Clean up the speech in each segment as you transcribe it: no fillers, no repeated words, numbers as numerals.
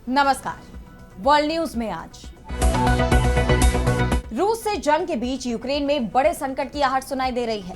नमस्कार। World news में आज रूस से जंग के बीच यूक्रेन में बड़े संकट की आहट सुनाई दे रही है।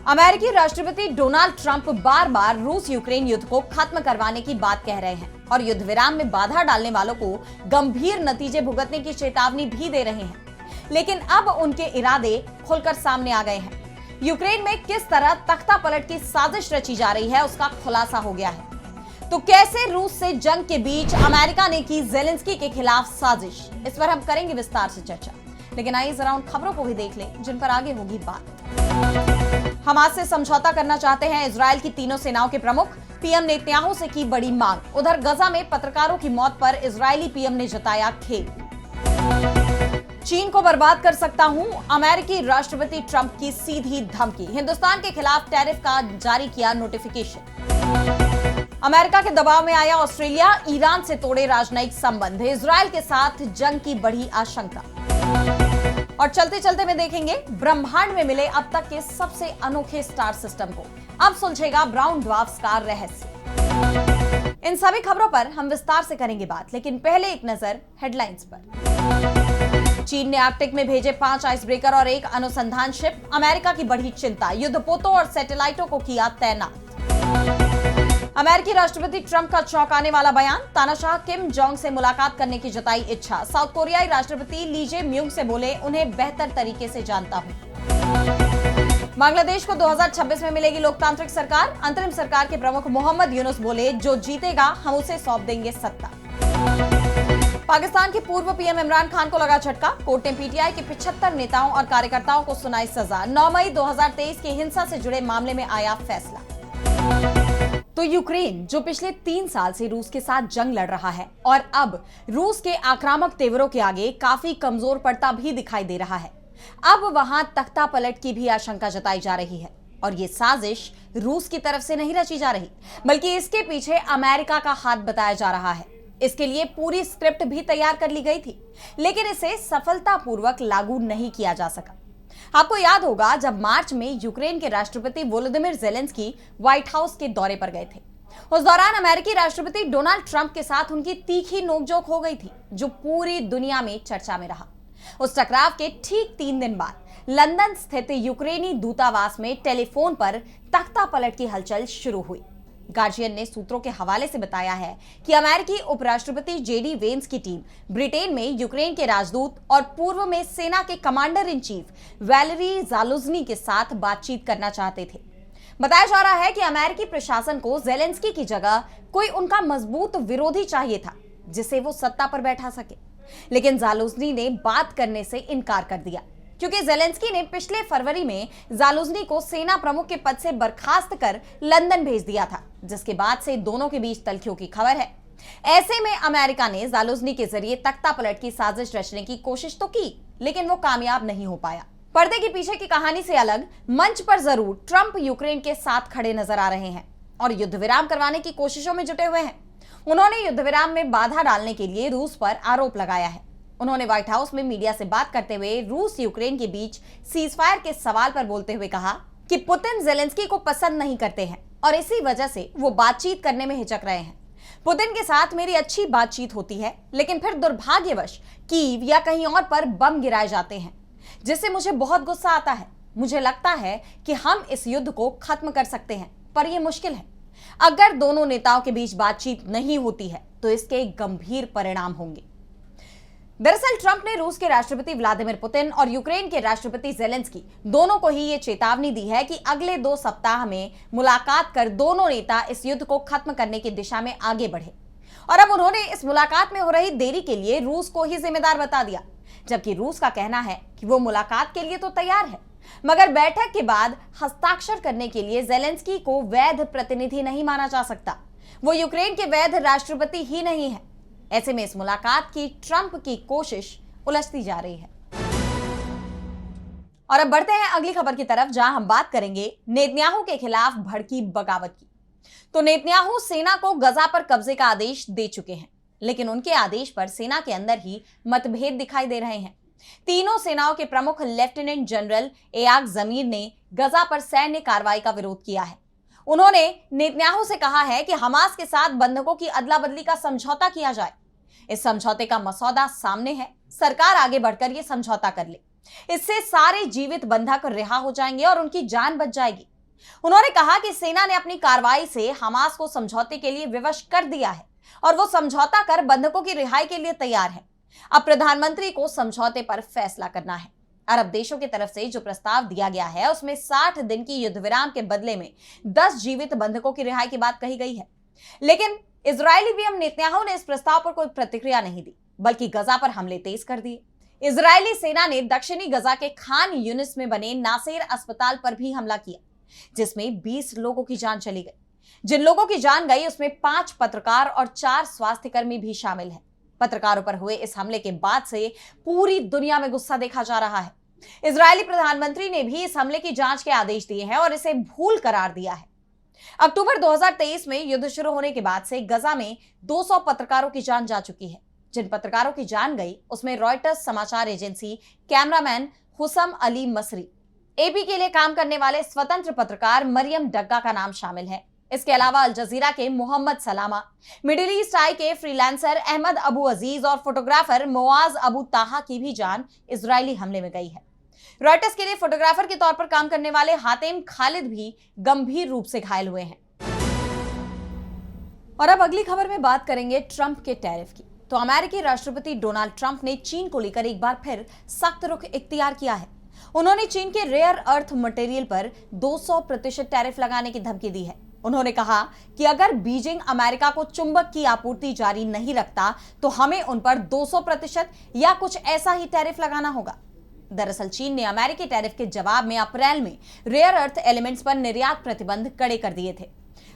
अमेरिकी राष्ट्रपति डोनाल्ड ट्रंप बार बार रूस यूक्रेन युद्ध को खत्म करवाने की बात कह रहे हैं और युद्ध विराम में बाधा डालने वालों को गंभीर नतीजे भुगतने की चेतावनी भी दे रहे हैं। लेकिन अब उनके इरादे खुलकर सामने आ गए हैं। यूक्रेन में किस तरह तख्ता पलट की साजिश रची जा रही है उसका खुलासा हो गया है। तो कैसे रूस से जंग के बीच अमेरिका ने की ज़ेलेंस्की के खिलाफ साजिश, इस पर हम करेंगे विस्तार से चर्चा। लेकिन आइए जरा उन खबरों को भी देख लें जिन पर आगे होगी बात। हमास से समझौता करना चाहते हैं इजरायल की तीनों सेनाओं के प्रमुख, पीएम नेतन्याहू से की बड़ी मांग। उधर गजा में पत्रकारों की मौत पर इजरायली पीएम ने जताया खेद। चीन को बर्बाद कर सकता हूं, अमेरिकी राष्ट्रपति ट्रंप की सीधी धमकी। हिंदुस्तान के खिलाफ टैरिफ का जारी किया नोटिफिकेशन। अमेरिका के दबाव में आया ऑस्ट्रेलिया, ईरान से तोड़े राजनयिक संबंध। इजरायल के साथ जंग की बढ़ी आशंका। और चलते चलते में देखेंगे ब्रह्मांड में मिले अब तक के सबसे अनोखे स्टार सिस्टम को। अब सुलझेगा ब्राउन ड्वार्फ्स का रहस्य। इन सभी खबरों पर हम विस्तार से करेंगे बात, लेकिन पहले एक नजर हेडलाइंस पर। चीन ने आर्कटिक में भेजे 5 आइस ब्रेकर और 1 अनुसंधान शिप। अमेरिका की बढ़ी चिंता, युद्धपोतों और सैटेलाइटों को किया तैनात। अमेरिकी राष्ट्रपति ट्रंप का चौंकाने वाला बयान, तानाशाह किम जोंग से मुलाकात करने की जताई इच्छा। साउथ कोरियाई राष्ट्रपति ली जे म्यूंग से बोले, उन्हें बेहतर तरीके से जानता हूं। बांग्लादेश को 2026 में मिलेगी लोकतांत्रिक सरकार। अंतरिम सरकार के प्रमुख मोहम्मद यूनुस बोले, जो जीतेगा हम उसे सौंप देंगे सत्ता। पाकिस्तान के पूर्व पीएम इमरान खान को लगा झटका। कोर्ट ने पीटीआई के 75 नेताओं और कार्यकर्ताओं को सुनाई सजा। 9 मई 2023 की हिंसा से जुड़े मामले में आया फैसला। तो यूक्रेन जो पिछले 3 साल से रूस के साथ जंग लड़ रहा है और अब रूस के आक्रामक तेवरों के आगे काफी कमजोर पड़ता भी दिखाई दे रहा है। अब वहां तख्ता पलट की भी आशंका जताई जा रही है और ये साजिश रूस की तरफ से नहीं रची जा रही, बल्कि इसके पीछे अमेरिका का हाथ बताया जा रहा है। इसके लिए पूरी स्क्रिप्ट भी तैयार कर ली गई थी, लेकिन इसे सफलतापूर्वक लागू नहीं किया जा सका। आपको याद होगा जब मार्च में यूक्रेन के राष्ट्रपति वोलोदिमिर ज़ेलेंस्की व्हाइट हाउस के दौरे पर गए थे। उस दौरान अमेरिकी राष्ट्रपति डोनाल्ड ट्रंप के साथ उनकी तीखी नोकझोंक हो गई थी, जो पूरी दुनिया में चर्चा में रहा। उस टकराव के ठीक 3 दिन बाद लंदन स्थित यूक्रेनी दूतावास में टेलीफोन पर तख्ता पलट की हलचल शुरू हुई। गार्जियन ने सूत्रों के हवाले से बताया है कि अमेरिकी उपराष्ट्रपति जेडी वेंस की टीम ब्रिटेन में यूक्रेन के राजदूत और पूर्व में सेना के कमांडर इन चीफ वैलेरी ज़ालुझनी के साथ बातचीत करना चाहते थे। बताया जा रहा है कि अमेरिकी प्रशासन को ज़ेलेंस्की की जगह कोई उनका मजबूत विरोधी चाहिए था, जिसे वो सत्ता पर बैठा सके। लेकिन ज़ालुझनी ने बात करने से इनकार कर दिया, क्योंकि ज़ेलेंस्की ने पिछले फरवरी में ज़ालुझनी को सेना प्रमुख के पद से बर्खास्त कर लंदन भेज दिया था, जिसके बाद से दोनों के बीच तल्खियों की खबर है। ऐसे में अमेरिका ने ज़ालुझनी के जरिए तख्ता पलट की साजिश रचने की कोशिश तो की, लेकिन वो कामयाब नहीं हो पाया। पर्दे के पीछे की कहानी से अलग मंच पर जरूर ट्रंप यूक्रेन के साथ खड़े नजर आ रहे हैं और युद्ध विराम करवाने की कोशिशों में जुटे हुए हैं। उन्होंने युद्ध विराम में बाधा डालने के लिए रूस पर आरोप लगाया है। उन्होंने व्हाइट हाउस में मीडिया से बात करते हुए रूस यूक्रेन के बीच सीजफायर के सवाल पर बोलते हुए कहा कि पुतिन ज़ेलेंस्की को पसंद नहीं करते हैं और इसी वजह से वो बातचीत करने में हिचक रहे हैं। पुतिन के साथ मेरी अच्छी बातचीत होती है, लेकिन फिर दुर्भाग्यवश कीव या कहीं और पर बम गिराए जाते हैं, जिससे मुझे बहुत गुस्सा आता है। मुझे लगता है कि हम इस युद्ध को खत्म कर सकते हैं, पर यह मुश्किल है। अगर दोनों नेताओं के बीच बातचीत नहीं होती है तो इसके गंभीर परिणाम होंगे। दरअसल ट्रंप ने रूस के राष्ट्रपति व्लादिमीर पुतिन और यूक्रेन के राष्ट्रपति ज़ेलेंस्की दोनों को ही ये चेतावनी दी है कि अगले 2 सप्ताह में मुलाकात कर दोनों नेता इस युद्ध को खत्म करने की दिशा में आगे बढ़े। और अब उन्होंने इस मुलाकात में हो रही देरी के लिए रूस को ही जिम्मेदार बता दिया, जबकि रूस का कहना है कि वो मुलाकात के लिए तो तैयार है, मगर बैठक के बाद हस्ताक्षर करने के लिए ज़ेलेंस्की को वैध प्रतिनिधि नहीं माना जा सकता। वो यूक्रेन के वैध राष्ट्रपति ही नहीं है। ऐसे में इस मुलाकात की ट्रंप की कोशिश उलझती जा रही है। और अब बढ़ते हैं अगली खबर की तरफ, जहां हम बात करेंगे नेतन्याहू के खिलाफ भड़की बगावत की। तो नेतन्याहू सेना को गजा पर कब्जे का आदेश दे चुके हैं, लेकिन उनके आदेश पर सेना के अंदर ही मतभेद दिखाई दे रहे हैं। तीनों सेनाओं के प्रमुख लेफ्टिनेंट जनरल एयाक जमीर ने गजा पर सैन्य कार्रवाई का विरोध किया है। उन्होंने नेतन्याहू से कहा है कि हमास के साथ बंधकों की अदला बदली का समझौता किया जाए। इस समझौते का मसौदा सामने है, सरकार आगे बढ़कर यह समझौता कर ले। इससे सारे जीवित बंधक रिहा हो जाएंगे और उनकी जान बच जाएगी। उन्होंने कहा कि सेना ने अपनी कार्रवाई से हमास को समझौते के लिए विवश कर दिया है और वो समझौता कर बंधकों की रिहाई के लिए तैयार है। अब प्रधानमंत्री को समझौते पर फैसला करना है। अरब देशों की तरफ से जो प्रस्ताव दिया गया है उसमें 60 दिन की युद्ध विराम के बदले में 10 जीवित बंधकों की रिहाई की बात कही गई है। लेकिन इजरायली पीएम नेतन्याहू ने इस प्रस्ताव पर कोई प्रतिक्रिया नहीं दी, बल्कि गजा पर हमले तेज कर दिए। इजरायली सेना ने दक्षिणी गजा के खान यूनिस में बने नासेर अस्पताल पर भी हमला किया, जिसमें 20 लोगों की जान चली गई। जिन लोगों की जान गई उसमें 5 पत्रकार और 4 स्वास्थ्यकर्मी भी शामिल हैं। पत्रकारों पर हुए इस हमले के बाद से पूरी दुनिया में गुस्सा देखा जा रहा है। इजरायली प्रधानमंत्री ने भी इस हमले की जांच के आदेश दिए हैं और इसे भूल करार दिया है। अक्टूबर 2023 में युद्ध शुरू होने के बाद से गजा में 200 पत्रकारों की जान जा चुकी है। जिन पत्रकारों की जान गई उसमें रॉयटर्स समाचार एजेंसी कैमरामैन हुसम अली मसरी, एपी के लिए काम करने वाले स्वतंत्र पत्रकार मरियम डग्गा का नाम शामिल है। इसके अलावा अल जजीरा के मोहम्मद सलामा, मिडिल ईस्ट आई के फ्रीलांसर अहमद अबू अजीज और फोटोग्राफर मुआज अबू ताहा की भी जान इजरायली हमले में गई है। रॉयटर्स के लिए फोटोग्राफर के तौर पर काम करने वाले हातिम खालिद भी गंभीर रूप से घायल हुए हैं। और अब अगली खबर में बात करेंगे ट्रंप के टैरिफ की। तो अमेरिकी राष्ट्रपति डोनाल्ड ट्रंप ने चीन को लेकर एक बार फिर सख्त रुख इख्तियार किया है। उन्होंने चीन के रेयर अर्थ मटेरियल पर 200% टैरिफ लगाने की धमकी दी है। उन्होंने कहा कि अगर बीजिंग अमेरिका को चुंबक की आपूर्ति जारी नहीं रखता तो हमें उन पर 200% या कुछ ऐसा ही टैरिफ लगाना होगा। दरअसल चीन ने अमेरिकी टैरिफ के जवाब में अप्रैल में रेयर अर्थ एलिमेंट्स पर निर्यात प्रतिबंध कड़े कर दिए थे।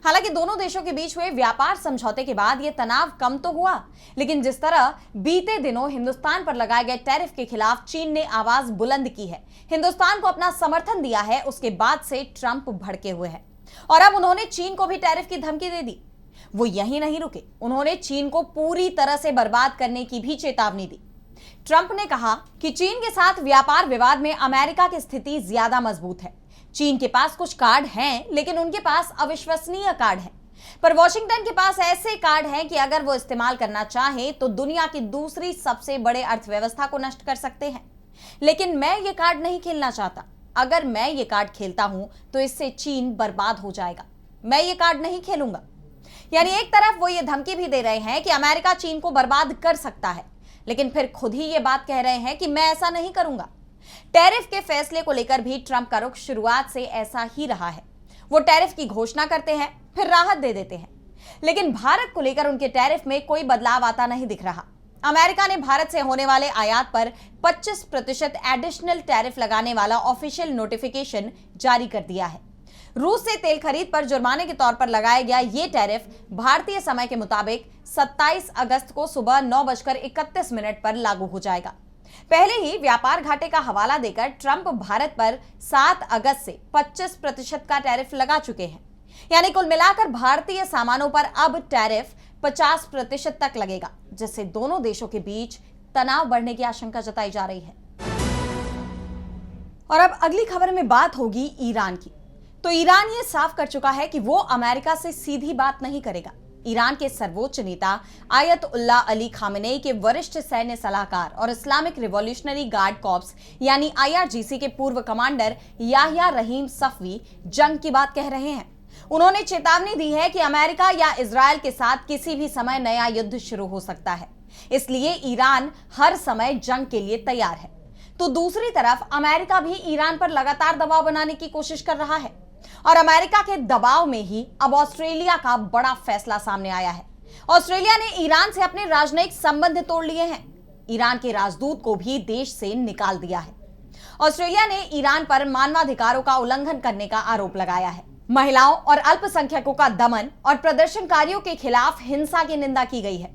हालांकि दोनों देशों के बीच हुए व्यापार समझौते के बाद यह तनाव कम तो हुआ, लेकिन जिस तरह बीते दिनों हिंदुस्तान पर लगाए गए टैरिफ के खिलाफ चीन ने आवाज बुलंद की है, हिंदुस्तान को अपना समर्थन दिया है, उसके बाद से ट्रंप भड़के हुए हैं और अब उन्होंने चीन को भी टैरिफ की धमकी दे दी। वो यहीं नहीं रुके, उन्होंने चीन को पूरी तरह से बर्बाद करने की भी चेतावनी दी। ट्रंप ने कहा कि चीन के साथ व्यापार विवाद में अमेरिका की स्थिति ज्यादा मजबूत है। चीन के पास कुछ कार्ड हैं, लेकिन उनके पास अविश्वसनीय कार्ड हैं। पर वॉशिंगटन के पास ऐसे कार्ड हैं कि अगर वो इस्तेमाल करना चाहे तो दुनिया की दूसरी सबसे बड़े अर्थव्यवस्था को नष्ट कर सकते हैं। लेकिन मैं ये कार्ड नहीं खेलना चाहता। अगर मैं ये कार्ड खेलता हूं तो इससे चीन बर्बाद हो जाएगा। मैं ये कार्ड नहीं खेलूंगा। यानी एक तरफ वो ये धमकी भी दे रहे हैं कि अमेरिका चीन को बर्बाद कर सकता है, लेकिन फिर खुद ही ये बात कह रहे हैं कि मैं ऐसा नहीं करूंगा। टैरिफ के फैसले को लेकर भी ट्रंप का रुख शुरुआत से ऐसा ही रहा है। वो टैरिफ की घोषणा करते हैं, फिर राहत दे देते हैं, लेकिन भारत को लेकर उनके टैरिफ में कोई बदलाव आता नहीं दिख रहा। अमेरिका ने भारत से होने वाले आयात पर 25% एडिशनल टैरिफ लगाने वाला ऑफिशियल नोटिफिकेशन जारी कर दिया है। रूस से तेल खरीद पर जुर्माने के तौर पर लगाया गया ये टैरिफ भारतीय समय के मुताबिक 27 अगस्त को सुबह 9:31 पर लागू हो जाएगा। पहले ही व्यापार घाटे का हवाला देकर ट्रंप भारत पर 7 अगस्त से 25% का टैरिफ लगा चुके हैं। यानी कुल मिलाकर भारतीय सामानों पर अब टैरिफ 50% तक लगेगा, जिससे दोनों देशों के बीच तनाव बढ़ने की आशंका जताई जा रही है। और अब अगली खबर में बात होगी ईरान की। तो ईरान ये साफ कर चुका है कि वो अमेरिका से सीधी बात नहीं करेगा। ईरान के सर्वोच्च नेता आयतुल्लाह अली खामेनेई के वरिष्ठ सैन्य सलाहकार और इस्लामिक रिवॉल्यूशनरी गार्ड कॉर्प्स यानी IRGC के पूर्व कमांडर याह्या रहीम सफवी जंग की बात कह रहे हैं। उन्होंने चेतावनी दी है कि अमेरिका या इजरायल के साथ किसी भी समय नया युद्ध शुरू हो सकता है, इसलिए ईरान हर समय जंग के लिए तैयार है। तो दूसरी तरफ अमेरिका भी ईरान पर लगातार दबाव बनाने की कोशिश कर रहा है और अमेरिका के दबाव में ही अब ऑस्ट्रेलिया का बड़ा फैसला सामने आया है। ऑस्ट्रेलिया ने ईरान से अपने राजनयिक संबंध तोड़ लिए हैं। ईरान के राजदूत को भी देश से निकाल दिया है। ऑस्ट्रेलिया ने ईरान पर मानवाधिकारों का उल्लंघन करने का आरोप लगाया है। महिलाओं और अल्पसंख्यकों का दमन और प्रदर्शनकारियों के खिलाफ हिंसा की निंदा की गई है।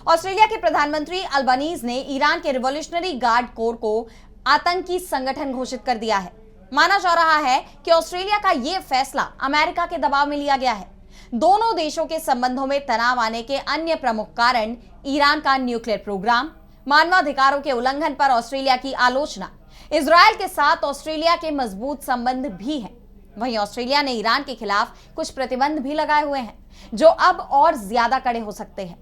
ऑस्ट्रेलिया के प्रधानमंत्री अल्बानीज ने ईरान के रिवॉल्यूशनरी गार्ड कोर को आतंकी संगठन घोषित कर दिया है। माना जा रहा है कि ऑस्ट्रेलिया का यह फैसला अमेरिका के दबाव में लिया गया है। दोनों देशों के संबंधों में तनाव आने के अन्य प्रमुख कारण ईरान का न्यूक्लियर प्रोग्राम, मानवाधिकारों के उल्लंघन पर ऑस्ट्रेलिया की आलोचना, इजराइल के साथ ऑस्ट्रेलिया के मजबूत संबंध भी हैं। वहीं ऑस्ट्रेलिया ने ईरान के खिलाफ कुछ प्रतिबंध भी लगाए हुए हैं, जो अब और ज्यादा कड़े हो सकते हैं।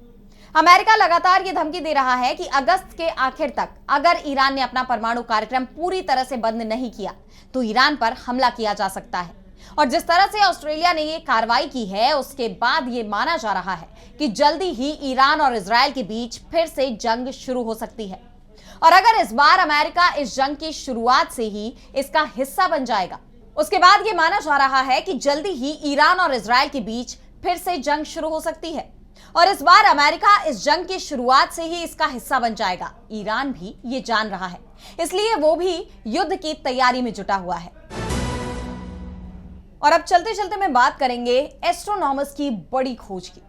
अमेरिका लगातार ये धमकी दे रहा है कि अगस्त के आखिर तक अगर ईरान ने अपना परमाणु कार्यक्रम पूरी तरह से बंद नहीं किया तो ईरान पर हमला किया जा सकता है। और जिस तरह से ऑस्ट्रेलिया ने ये कार्रवाई की है, उसके बाद ये माना जा रहा है कि जल्दी ही ईरान और इजराइल के बीच फिर से जंग शुरू हो सकती है। और अगर इस बार अमेरिका इस जंग की शुरुआत से ही इसका हिस्सा बन जाएगा, उसके बाद ये माना जा रहा है कि जल्दी ही ईरान और इजराइल के बीच फिर से जंग शुरू हो सकती है। और इस बार अमेरिका इस जंग की शुरुआत से ही इसका हिस्सा बन जाएगा। ईरान भी ये जान रहा है, इसलिए वो भी युद्ध की तैयारी में जुटा हुआ है। और अब चलते चलते में बात करेंगे एस्ट्रोनॉमर्स की बड़ी खोज की।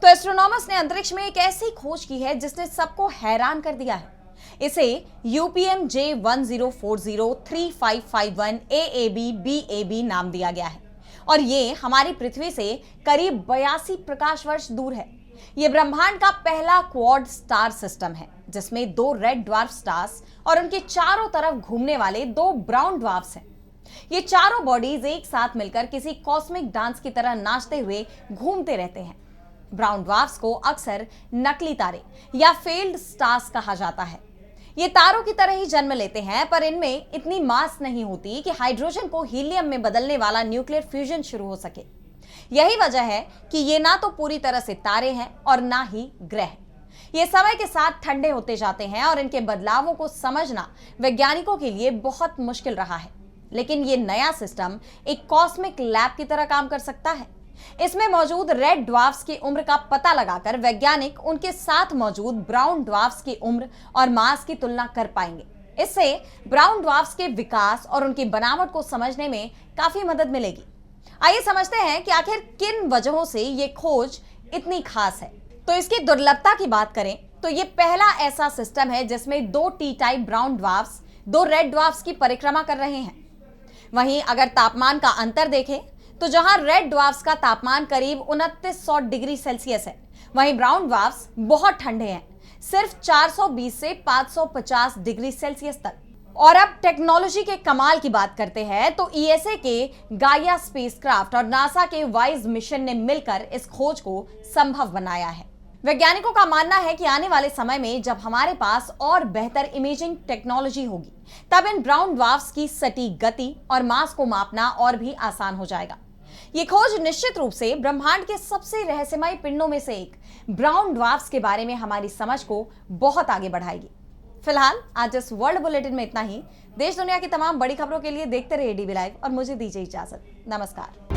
तो एस्ट्रोनॉमर्स ने अंतरिक्ष में एक ऐसी खोज की है जिसने सबको हैरान कर दिया है। इसे UPM J10403551 AAB नाम दिया गया है और ये हमारी पृथ्वी से करीब 82 प्रकाश वर्ष दूर है। ये ब्रह्मांड का पहला क्वाड स्टार सिस्टम है जिसमें 2 रेड ड्वार्फ स्टार्स और उनके चारों तरफ घूमने वाले 2 ब्राउन ड्वार्फ्स हैं। ये चारों बॉडीज एक साथ मिलकर किसी कॉस्मिक डांस की तरह नाचते हुए घूमते रहते हैं। ब्राउन ड्वार्फ्स को अक्सर नकली तारे या फेल्ड स्टार्स कहा जाता है। ये तारों की तरह ही जन्म लेते हैं, पर इनमें इतनी मास नहीं होती कि हाइड्रोजन को हीलियम में बदलने वाला न्यूक्लियर फ्यूजन शुरू हो सके। यही वजह है कि ये ना तो पूरी तरह से तारे हैं और ना ही ग्रह। ये समय के साथ ठंडे होते जाते हैं और इनके बदलावों को समझना वैज्ञानिकों के लिए बहुत मुश्किल रहा है। लेकिन ये नया सिस्टम एक कॉस्मिक लैब की तरह काम कर सकता है। इसमें मौजूद रेड ड्वार्फ्स की उम्र का पता लगाकर वैज्ञानिक उनके साथ मौजूद ब्राउन ड्वार्फ्स की उम्र और मास की तुलना कर पाएंगे। इससे ब्राउन ड्वार्फ्स के विकास और उनकी बनावट को समझने में काफी मदद मिलेगी। आइए समझते हैं कि आखिर किन वजहों से ये खोज इतनी खास है। तो इसकी दुर्लभता की बात करें तो ये पहला ऐसा सिस्टम है जिसमें 2 T type brown dwarfs 2 red dwarfs की परिक्रमा कर रहे हैं। वहीं अगर तापमान का अंतर देखें तो जहां रेड ड्वार्फ्स का तापमान करीब 2900 डिग्री सेल्सियस है, वहीं ब्राउन ड्वार्फ्स बहुत ठंडे हैं, सिर्फ 420 से 550 डिग्री सेल्सियस तक। और अब टेक्नोलॉजी के कमाल की बात करते हैं तो ESA के गाया स्पेसक्राफ्ट और नासा के वाइज मिशन ने मिलकर इस खोज को संभव बनाया है। वैज्ञानिकों का मानना है कि आने वाले समय में जब हमारे पास और बेहतर इमेजिंग टेक्नोलॉजी होगी, तब इन ब्राउन ड्वार्फ्स की सटीक गति और मास को मापना और भी आसान हो जाएगा। ये खोज निश्चित रूप से ब्रह्मांड के सबसे रहस्यमय पिंडों में से एक ब्राउन ड्वार्फ्स के बारे में हमारी समझ को बहुत आगे बढ़ाएगी। फिलहाल आज इस वर्ल्ड बुलेटिन में इतना ही। देश दुनिया की तमाम बड़ी खबरों के लिए देखते रहिए DB लाइव और मुझे दीजिए इजाजत। नमस्कार।